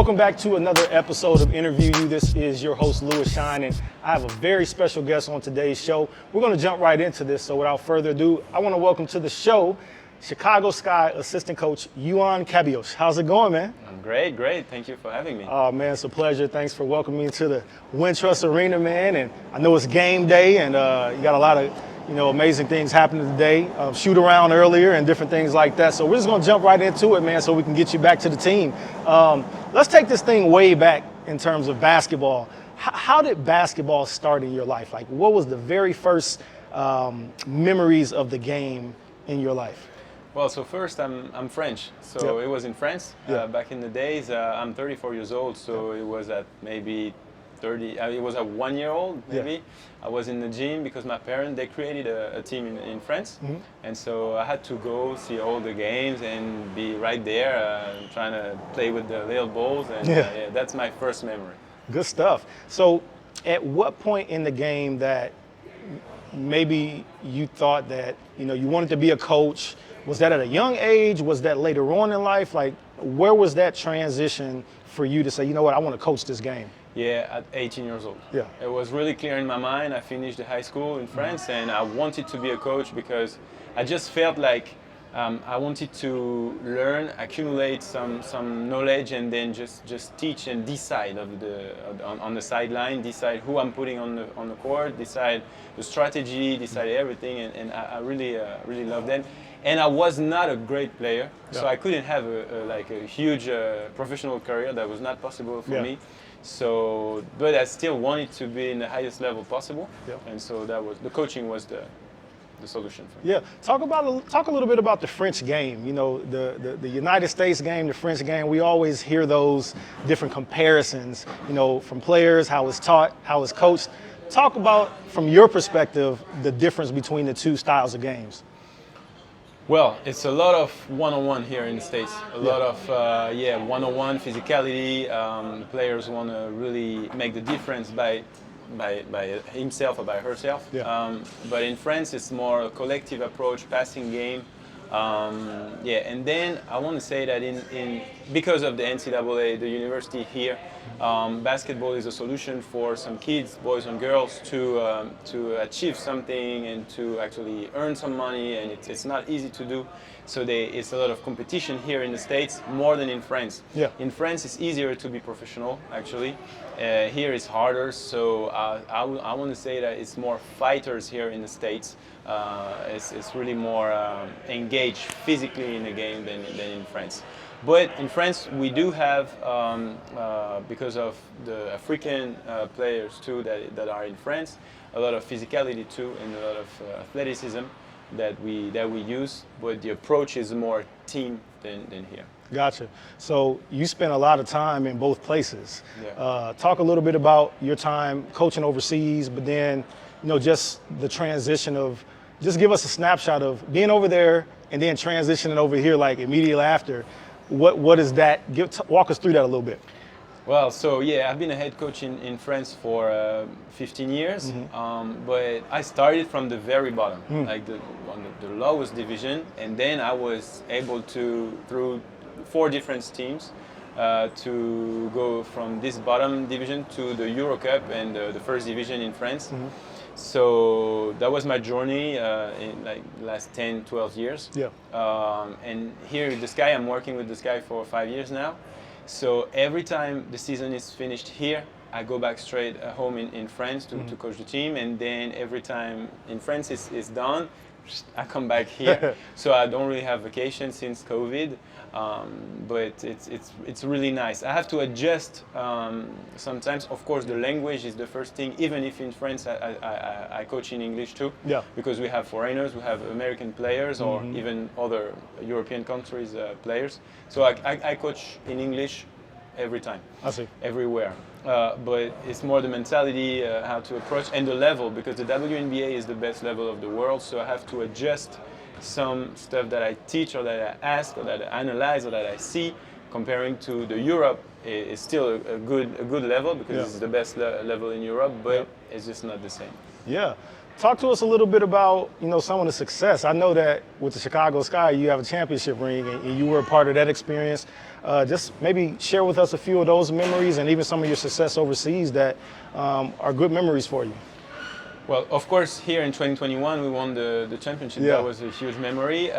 Welcome back to another episode of InterviewU. This is your host, Louis Shine, and I have a very special guest on today's show. We're going to jump right into this, so without further ado, I want to welcome to the show Chicago Sky assistant coach Yoann Cabioc'h. How's it going, man? I'm great. Thank you for having me. Oh, man, it's a pleasure. Thanks for welcoming me to the Wintrust Arena, man. And I know it's game day, and you got a lot of amazing things happening today. Shoot around earlier and different things like that. So we're just going to jump right into it, man, so we can get you back to the team. Let's take this thing way back in terms of basketball. How did basketball start in your life? Like, what was the very first memories of the game in your life? Well, so first, I'm French, so Yep. It was in France back in the days. I'm 34 years old, so it was at maybe 30. It was a 1 year old maybe. Yeah. I was in the gym because my parents they created a team in France, and so I had to go see all the games and be right there, trying to play with the little balls, and that's my first memory. Good stuff. So, at what point in the game that maybe you thought that you wanted to be a coach? Was that at a young age? Was that later on in life? Like, where was that transition for you to say, you know what, I want to coach this game? Yeah, at 18 years old. Yeah. It was really clear in my mind. I finished the high school in France, and I wanted to be a coach because I just felt like I wanted to learn, accumulate some knowledge, and then just teach and decide on the sideline, decide who I'm putting on the court, decide the strategy, decide everything, and I really loved it. And I was not a great player, so I couldn't have a huge professional career. That was not possible for me. So, but I still wanted to be in the highest level possible, and so the coaching was the solution for me. Yeah, talk a little bit about the French game. The United States game, the French game. We always hear those different comparisons, from players, how it's taught, how it's coached. Talk about, from your perspective, the difference between the two styles of games. Well, it's a lot of one-on-one here in the States. A lot of one-on-one physicality. The players want to really make the difference by himself or by herself. But in France, it's more a collective approach, passing game. And then I want to say that because of the NCAA, the university here, basketball is a solution for some kids, boys and girls, to achieve something and to actually earn some money, and it's not easy to do. So it's a lot of competition here in the States, more than in France. In France, it's easier to be professional, actually. Here it's harder, so I want to say that it's more fighters here in the States. It's really more engaged physically in the game than in France. But in France, we do have, because of the African players too that are in France, a lot of physicality too, and a lot of athleticism that we use. But the approach is more team than here. Gotcha. So you spent a lot of time in both places. Talk a little bit about your time coaching overseas, but then, just the transition of, just give us a snapshot of being over there and then transitioning over here, like immediately after. What is that? Walk us through that a little bit. Well, so I've been a head coach in France for 15 years, but I started from the very bottom, like on the lowest division, and then I was able to, through 4 different teams, to go from this bottom division to the Euro Cup and the first division in France. So that was my journey in like the last 10, 12 years. And here at the Sky, I'm working with the Sky for 5 years now. So every time the season is finished here, I go back straight home in France to coach the team. And then every time in France is done, I come back here. So I don't really have vacation since COVID, but it's really nice. I have to adjust sometimes. Of course, the language is the first thing. Even if in France I coach in English too, because we have foreigners, we have American players, or even other European countries players. So I coach in English every time. I see. Everywhere. But it's more the mentality, how to approach, and the level, because the WNBA is the best level of the world, so I have to adjust some stuff that I teach or that I ask or that I analyze or that I see, comparing to the Europe. Is still a good level because it's the best level in Europe, but it's just not the same. Yeah. Talk to us a little bit about, some of the success. I know that with the Chicago Sky, you have a championship ring, and you were a part of that experience. Just maybe share with us a few of those memories and even some of your success overseas that are good memories for you. Well, of course, here in 2021, we won the championship. Yeah. That was a huge memory.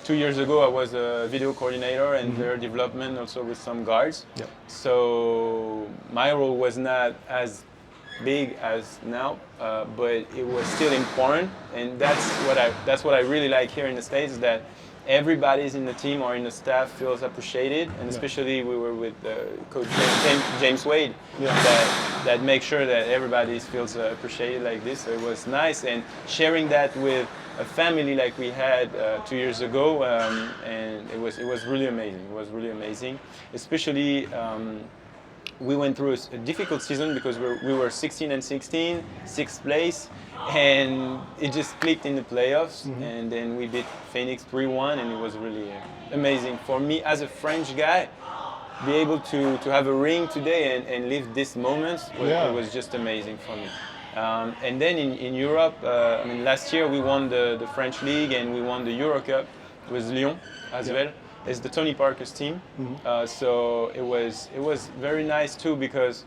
2 years ago, I was a video coordinator and player development, also with some guards. Yep. So my role was not as big as now, but it was still important, and that's what I really like here in the States, is that everybody's in the team or in the staff feels appreciated, and especially we were with Coach James Wade, that makes sure that everybody feels appreciated like this. So it was nice, and sharing that with a family like we had 2 years ago, and it was really amazing. It was really amazing, especially. We went through a difficult season because we were 16-16, sixth place, and it just clicked in the playoffs. And then we beat Phoenix 3-1, and it was really amazing for me as a French guy. Be able to have a ring today and live these moments, it was just amazing for me. And then in Europe, last year we won the French League and we won the Euro Cup with Lyon as well. It's the Tony Parker's team, so it was very nice too, because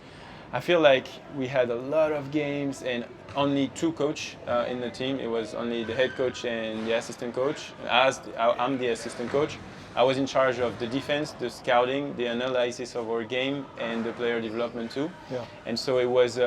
I feel like we had a lot of games and only two coach in the team. It was only the head coach and the assistant coach. I'm the assistant coach. I was in charge of the defense, the scouting, the analysis of our game, and the player development too. Yeah. And so it was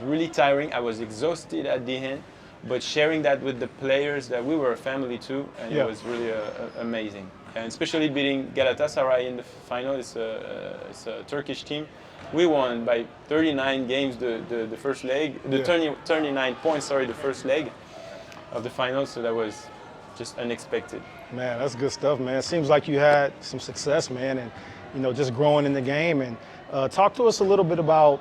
really tiring. I was exhausted at the end, but sharing that with the players, that we were a family too, and it was really amazing. And especially beating Galatasaray in the final. It's a Turkish team. We won by 39 games the first leg, 39 points, the first leg of the final. So that was just unexpected. Man, that's good stuff, man. It seems like you had some success, man, and just growing in the game. And talk to us a little bit about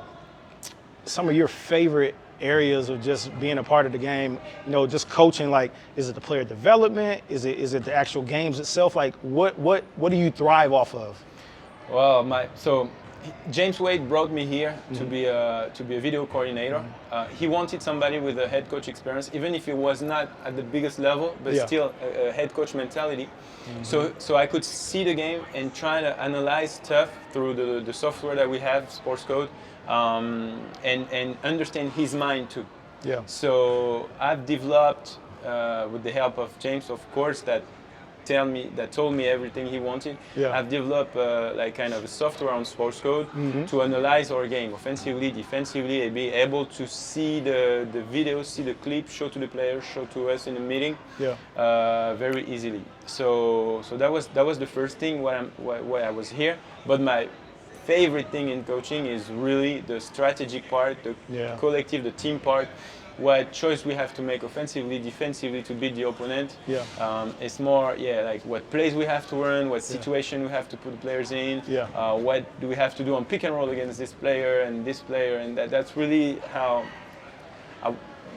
some of your favorite areas of just being a part of the game, just coaching. Like, is it the player development? Is it the actual games itself? Like, what do you thrive off of? Well, so James Wade brought me here to be a video coordinator. He wanted somebody with a head coach experience, even if it was not at the biggest level, but still a head coach mentality. So I could see the game and try to analyze stuff through the software that we have, Sports Code, and understand his mind too. Yeah. So I've developed, with the help of James, of course, that told me everything he wanted. Yeah. I've developed like kind of a software on Sports Code to analyze our game offensively, defensively, and be able to see the video, see the clip, show to the players, show to us in the meeting, very easily. So that was the first thing why I was here. But my favorite thing in coaching is really the strategic part, the collective, the team part. What choice we have to make offensively, defensively to beat the opponent. It's more, like what plays we have to run, what situation we have to put the players in, what do we have to do on pick and roll against this player, and that's really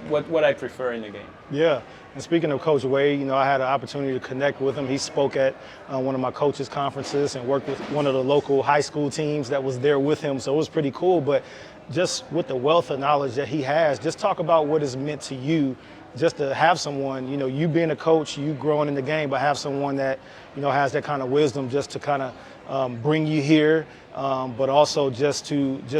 what I prefer in the game. Yeah. And speaking of Coach Wade, I had an opportunity to connect with him. He spoke at one of my coaches' conferences and worked with one of the local high school teams that was there with him. So it was pretty cool. But just with the wealth of knowledge that he has, just talk about what it's meant to you, just to have someone, you being a coach, you growing in the game, but have someone that, has that kind of wisdom just to kind of bring you here, but also just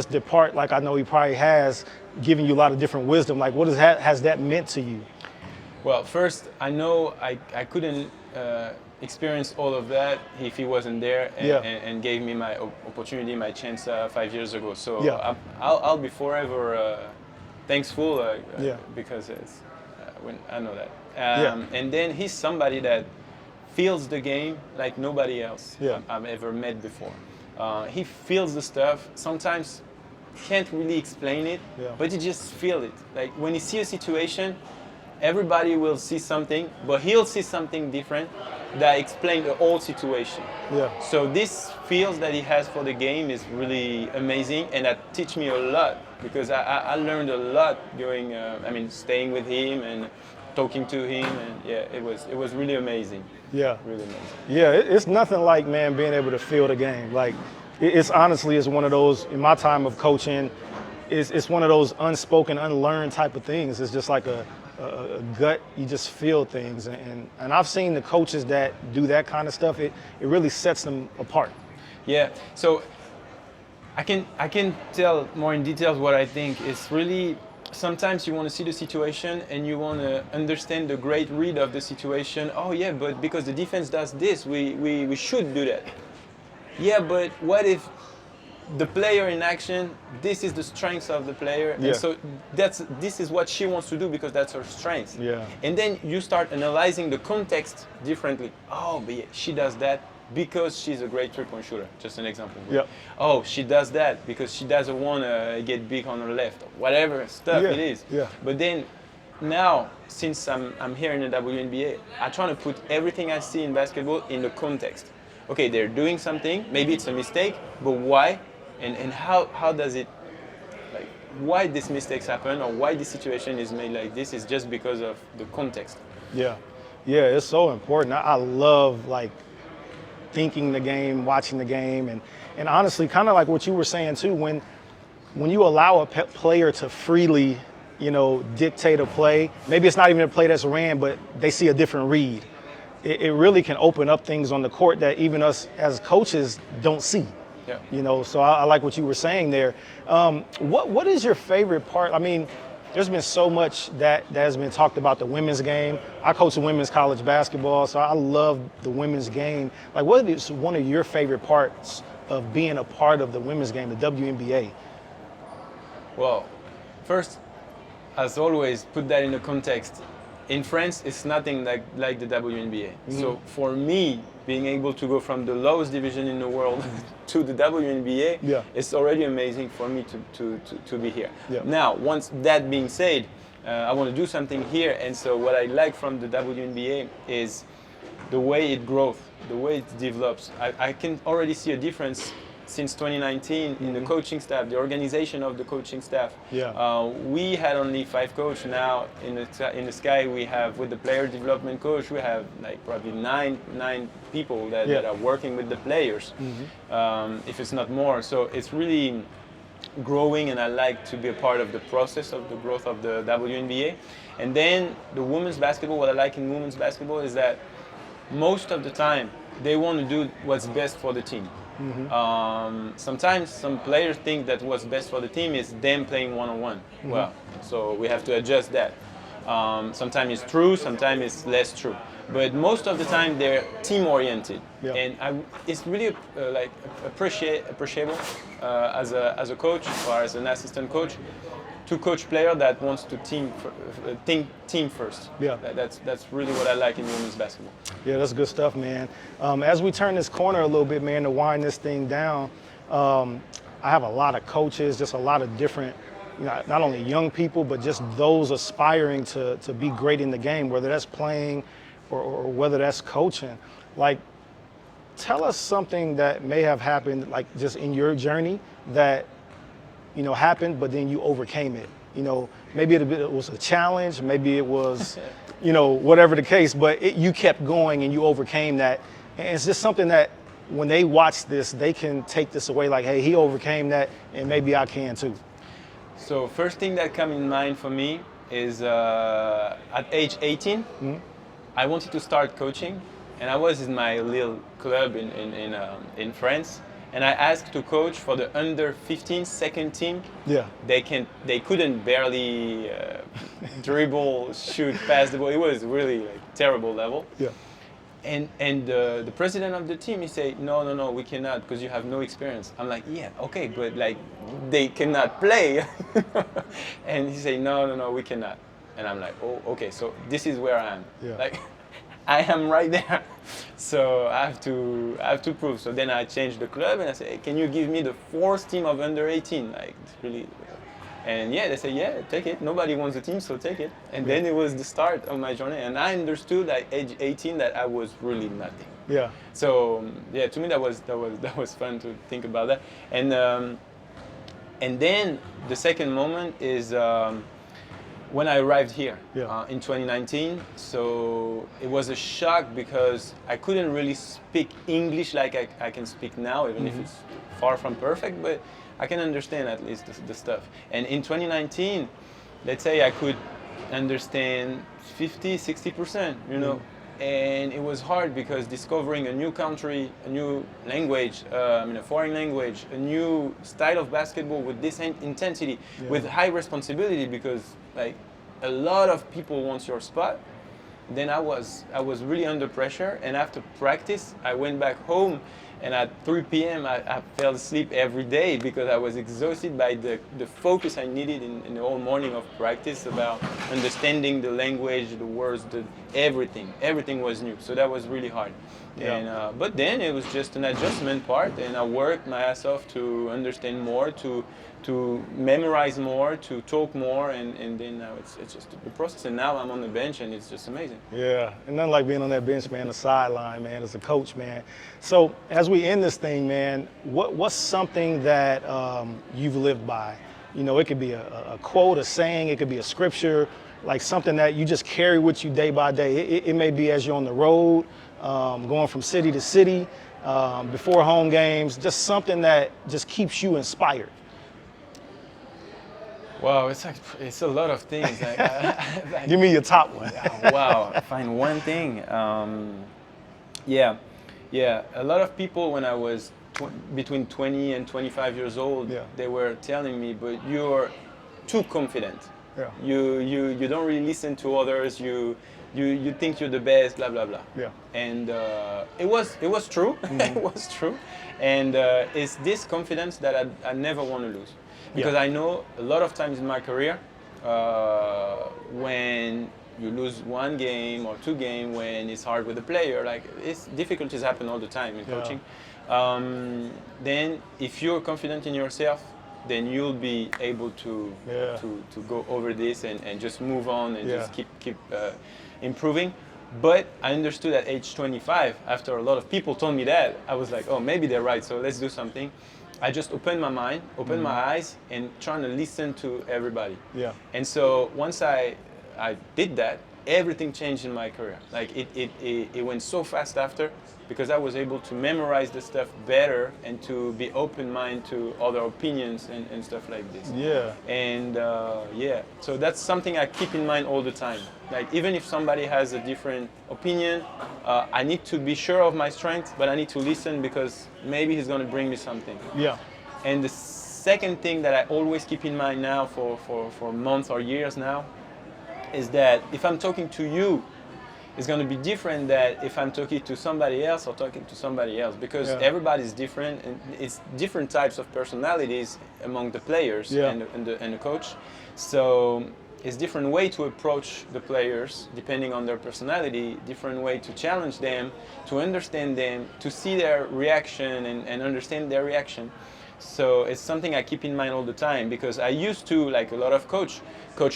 depart, like I know he probably has, giving you a lot of different wisdom. Like, what has that meant to you? Well, first, I know I couldn't experience all of that if he wasn't there and gave me my opportunity, my chance 5 years ago. So I'll be forever thankful because it's, when I know that. And then he's somebody that feels the game like nobody else I've ever met before. He feels the stuff. Sometimes can't really explain it, but you just feel it. Like when you see a situation, everybody will see something, but he'll see something different that explains the whole situation. So this feels that he has for the game is really amazing, and that teach me a lot, because I learned a lot during, staying with him and talking to him, and it was really amazing. Really amazing. It's nothing like, man, being able to feel the game. Like, it's honestly, it's one of those, in my time of coaching, it's one of those unspoken, unlearned type of things. It's just like a gut. You just feel things, and I've seen the coaches that do that kind of stuff. It really sets them apart. Yeah. So I can tell more in details what I think. It's really sometimes you want to see the situation and you want to understand the great read of the situation. Oh yeah, but because the defense does this, we should do that. Yeah, but what if the player in action, this is the strength of the player, Yeah. and so this is what she wants to do because that's her strength. Yeah. And then you start analyzing the context differently. Oh, but yeah, she does that because she's a great three-point shooter. Just an example. Yep. Oh, she does that because she doesn't want to get big on her left, or whatever stuff Yeah. it is. Yeah. But then now, since I'm here in the WNBA, I try to put everything I see in basketball in the context. Okay, they're doing something, maybe it's a mistake, but why? And how does it, like, why these mistakes happen or why this situation is made like this is just because of the context. Yeah, yeah, it's so important. I love like thinking the game, watching the game, and honestly, kind of like what you were saying too. When you allow a player to freely, dictate a play, maybe it's not even a play that's ran, but they see a different read. It really can open up things on the court that even us as coaches don't see. Yeah. So I like what you were saying there. What is your favorite part? I mean, there's been so much that has been talked about the women's game. I coach women's college basketball, so I love the women's game. Like, what is one of your favorite parts of being a part of the women's game, the WNBA? Well, first, as always, put that in the context. In France, it's nothing like the WNBA. Mm-hmm. So for me, being able to go from the lowest division in the world to the WNBA, Yeah. it's already amazing for me to be here. Yeah. Now, once that being said, I want to do something here. And so what I like from the WNBA is the way it grows, the way it develops. I can already see a difference since 2019 in the coaching staff, the organization of the coaching staff. Yeah. We had only 5 coaches. Now in the Sky we have, with the player development coach, we have like probably nine people that are working with the players, if it's not more. So it's really growing, and I like to be a part of the process of the growth of the WNBA. And then the women's basketball, what I like in women's basketball is that most of the time they want to do what's best for the team. Sometimes some players think that what's best for the team is them playing one-on-one. Well, so we have to adjust that. Sometimes it's true, sometimes it's less true. But most of the time they're team-oriented, and it's really appreciable as a coach or as an assistant coach to coach player that wants to think team first. Yeah. That's really what I like in women's basketball. Yeah, that's good stuff, man. As we turn this corner a little bit, man, to wind this thing down, I have a lot of coaches, just a lot of different, not only young people, but just those aspiring to be great in the game, whether that's playing or whether that's coaching. Like, tell us something that may have happened, like just in your journey that happened, but then you overcame it. Maybe it was a challenge, maybe it was, whatever the case, but you kept going and you overcame that. And it's just something that when they watch this, they can take this away like, hey, he overcame that, and maybe I can too. So first thing that comes in mind for me is at age 18, I wanted to start coaching, and I was in my little club in France. And I asked to coach for the under 15 second team. Yeah. They couldn't barely dribble, shoot, pass the ball. It was really terrible level. Yeah. And the president of the team, he said, no, we cannot because you have no experience. I'm like, yeah, okay, but like they cannot play. And he said, no, we cannot. And I'm like, oh, okay, so this is where I am. Yeah. Like, I am right there, so I have to prove. So then I changed the club and I said, hey, can you give me the 4th team of under 18? Like, it's really, and yeah, they said, yeah, take it. Nobody wants the team, so take it. And then it was the start of my journey, and I understood at age 18 that I was really nothing. Yeah. So yeah, to me that was fun to think about that. And then the second moment is. When I arrived here in 2019, so it was a shock because I couldn't really speak English like I can speak now, even if it's far from perfect. But I can understand at least the stuff. And in 2019, let's say I could understand 50, 60%, you know. And it was hard because discovering a new country, a new language, a foreign language, a new style of basketball with this intensity, with high responsibility, because like a lot of people want your spot. Then I was really under pressure, and after practice, I went back home, and at 3 p.m. I fell asleep every day because I was exhausted by the focus I needed in the whole morning of practice about understanding the language, the words, everything. Everything was new, so that was really hard. Yeah. And but then it was just an adjustment part, and I worked my ass off to understand more, to memorize more, to talk more, and then now it's just the process. And now I'm on the bench, and it's just amazing. Yeah, and nothing like being on that bench, man, the sideline, man, as a coach, man. So as we end this thing, man, what's something that you've lived by? You know, it could be a quote, a saying, it could be a scripture, like something that you just carry with you day by day. It may be as you're on the road, going from city to city, before home games, just something that just keeps you inspired. Wow, it's a lot of things. Give me your top one. Wow, find one thing. Yeah. A lot of people when I was between 20 and 25 years old, they were telling me, "But you're too confident. Yeah. You don't really listen to others. You think you're the best. Blah blah blah." Yeah. And it was true. It was true. And it's this confidence that I never want to lose. Because I know a lot of times in my career, when you lose one game or two games, when it's hard with the player, like difficulties happen all the time in coaching. Then if you're confident in yourself, then you'll be able to go over this and just move on and just keep improving. But I understood at age 25, after a lot of people told me that, I was like, oh, maybe they're right, so let's do something. I just opened my mind, opened my eyes, and trying to listen to everybody. Yeah. And so once I did that, everything changed in my career. Like it went so fast after, because I was able to memorize the stuff better and to be open-minded to other opinions and stuff like this. Yeah. And so that's something I keep in mind all the time. Like even if somebody has a different opinion, I need to be sure of my strengths, but I need to listen because maybe he's going to bring me something. Yeah. And the second thing that I always keep in mind now for months or years now is that if I'm talking to you, it's going to be different than if I'm talking to somebody else or talking to somebody else, because everybody's different and it's different types of personalities among the players and the coach. So it's different way to approach the players depending on their personality, different way to challenge them, to understand them, to see their reaction and understand their reaction. So it's something I keep in mind all the time, because I used to, like a lot of coach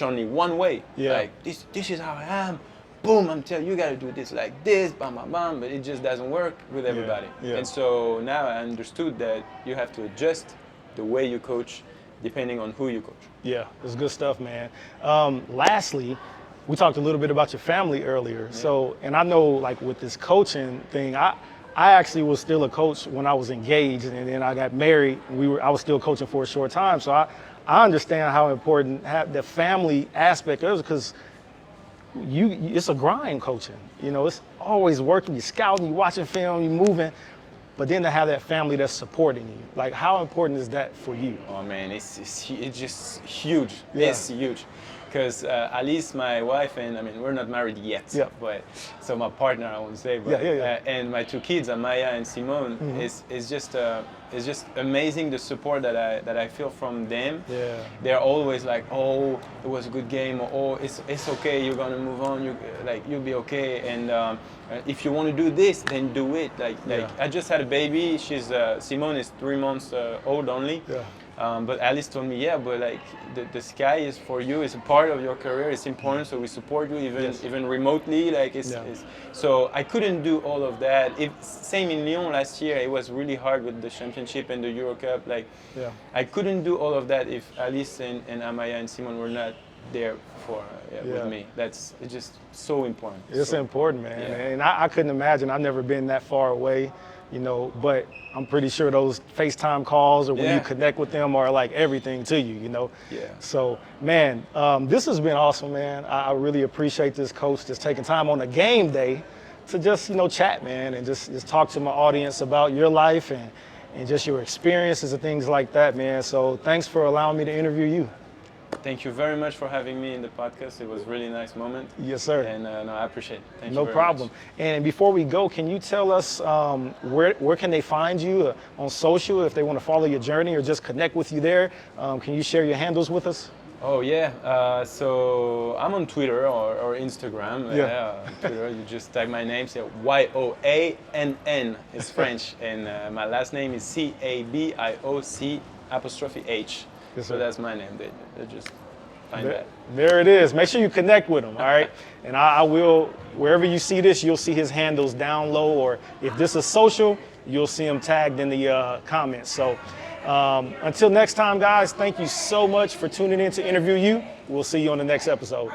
only one way. Like this is how I am. Boom, I'm telling you, you gotta do this like this, bam, bam, bam, but it just doesn't work with everybody. And so now I understood that you have to adjust the way you coach depending on who you coach. Yeah, it's good stuff, man. Lastly, we talked a little bit about your family earlier. So, and I know like with this coaching thing, I actually was still a coach when I was engaged, and then I got married. I was still coaching for a short time. So I understand how important the family aspect is, because it's a grind coaching. You know, it's always working. You're scouting, you're watching film, you're moving. But then to have that family that's supporting you, like how important is that for you? Oh man, it's just huge. It's huge. Because Alice, my wife, and I mean, we're not married yet, but so my partner, I won't say, but and my two kids, Amaya and Simone, it's just amazing the support that I feel from them. They're always like, oh, it was a good game, or oh, it's okay, you're gonna move on, you'll be okay, and if you want to do this, then do it. Like I just had a baby. Simone is 3 months old only. But Alice told me, but like the sky is for you. It's a part of your career. It's important, so we support you even remotely. Like so I couldn't do all of that. Same in Lyon last year. It was really hard with the championship and the Euro Cup. Like I couldn't do all of that if Alice and Amaya and Simone were not there with me. It's just so important. It's important, man. And I couldn't imagine. I've never been that far away. you know, but I'm pretty sure those FaceTime calls or when you Yeah. connect with them are like everything to you, you know? Yeah. So, man, this has been awesome, man. I really appreciate this coach just taking time on a game day to just, you know, chat, man, and just talk to my audience about your life and just your experiences and things like that, man. So thanks for allowing me to interview you. Thank you very much for having me in the podcast. It was a really nice moment. Yes, sir. And no, I appreciate it. Thank No you very problem. much. And before we go, can you tell us where can they find you on social if they want to follow your journey or just connect with you there? Can you share your handles with us? Oh yeah, so I'm on Twitter or Instagram. Yeah. Twitter, you just type my name, say Yoann is French, and my last name is Cabioc'H. Yes, So sir. that's my name. They just find that. There it is. Make sure you connect with him, all right? And I will, wherever you see this, you'll see his handles down low, or if this is social, you'll see him tagged in the comments. So until next time, guys, thank you so much for tuning in to InterviewU. We'll see you on the next episode.